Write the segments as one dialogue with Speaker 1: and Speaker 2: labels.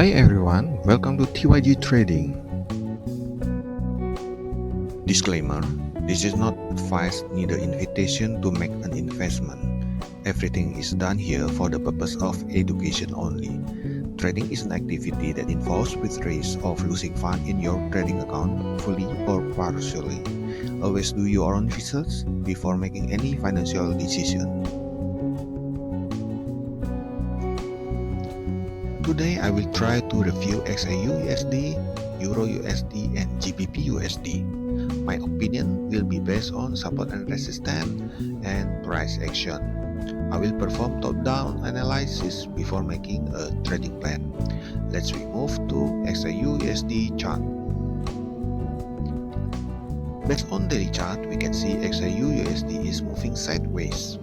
Speaker 1: Hi everyone, welcome to TYG Trading. Disclaimer, this is not advice neither invitation to make an investment. Everything is done here for the purpose of education only. Trading is an activity that involves with risk of losing funds in your trading account fully or partially. Always do your own research before making any financial decision. Today I will try to review XAUUSD, EURUSD and GBPUSD. My opinion will be based on support and resistance and price action. I will perform top-down analysis before making a trading plan. Let's move to XAUUSD chart. Based on daily chart, we can see XAUUSD is moving sideways.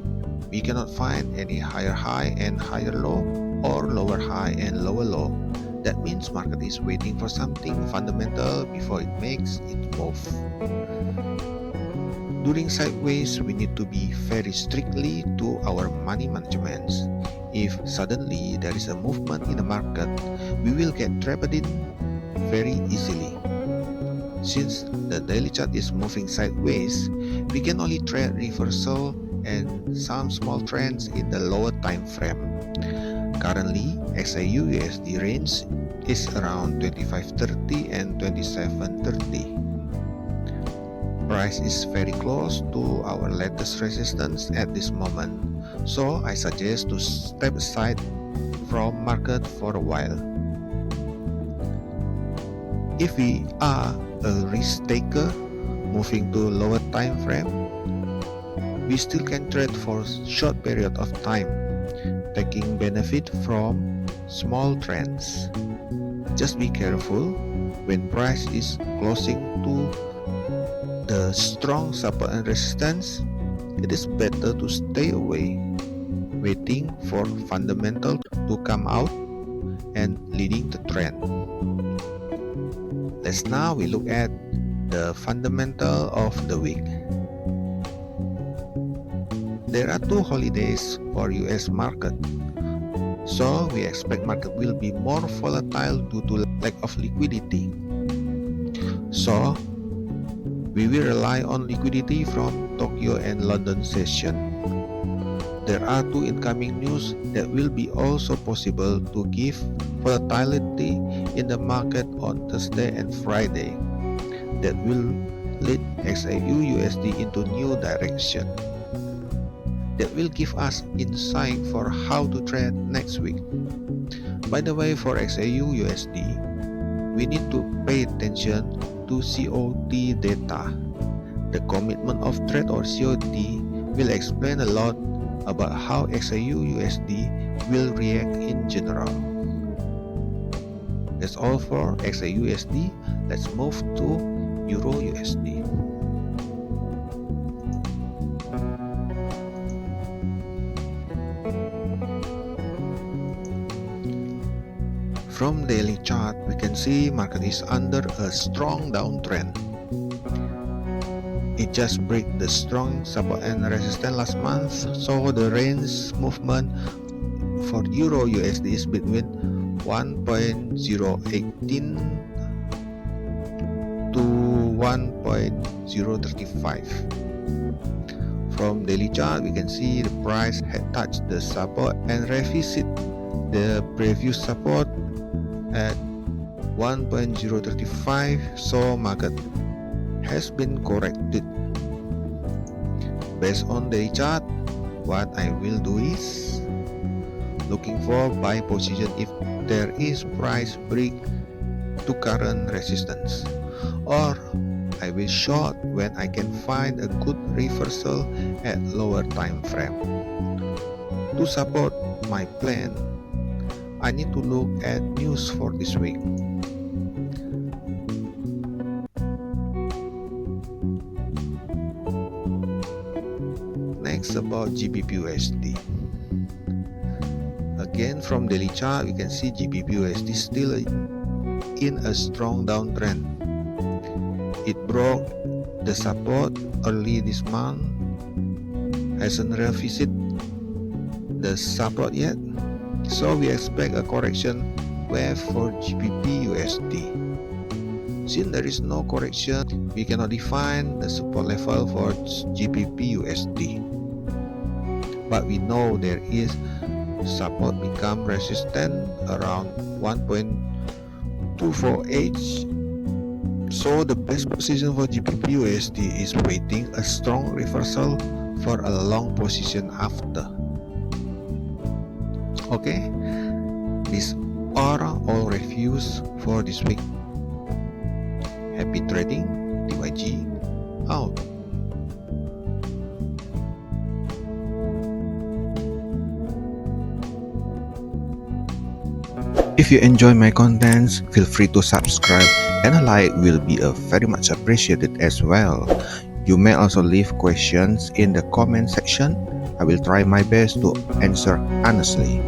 Speaker 1: We cannot find any higher high and higher low or lower high and lower low. That means market is waiting for something fundamental before it makes its move. During sideways, we need to be very strictly to our money management. If suddenly there is a movement in the market, we will get trapped in very easily. Since the daily chart is moving sideways, we can only trade reversal and some small trends in the lower time frame. Currently, XAUUSD range is around 25.30 and 27.30. Price is very close to our latest resistance at this moment, so I suggest to step aside from market for a while. If we are a risk taker moving to lower time frame, we still can trade for short period of time, taking benefit from small trends. Just be careful when price is closing to the strong support and resistance. It is better to stay away, waiting for fundamental to come out and leading the trend. Let's now we look at the fundamental of the week. There are 2 holidays for US market, so we expect market will be more volatile due to lack of liquidity. So we will rely on liquidity from Tokyo and London session. There are 2 incoming news that will be also possible to give volatility in the market on Thursday and Friday. That will lead XAUUSD into new direction. That will give us insight for how to trade next week. By the way, for XAUUSD, we need to pay attention to COT data. The commitment of trade or COT will explain a lot about how XAUUSD will react in general. That's all for XAUUSD. Let's move to EURUSD. From daily chart, we can see market is under a strong downtrend. It just broke the strong support and resistance last month, so the range movement for EURUSD is between 1.018 to 1.035. From daily chart, we can see the price had touched the support and revisit the previous support at 1.035, so market has been corrected. Based on the chart, what I will do is looking for buy position if there is price break to current resistance, or I will short when I can find a good reversal at lower time frame. To support my plan, I need to look at news for this week. Next, about GBPUSD. Again, from daily chart, we can see GBPUSD still in a strong downtrend. It broke the support early this month, hasn't revisited the support yet, so we expect a correction wave for GBPUSD. Since there is no correction, we cannot define the support level for GBPUSD. But we know there is support become resistant around 1.248. So the best position for GBPUSD is waiting a strong reversal for a long position after. Okay, these are all reviews for this week. Happy trading, DYG out. If you enjoy my contents, feel free to subscribe, and a like will be very much appreciated as well. You may also leave questions in the comment section. I will try my best to answer honestly.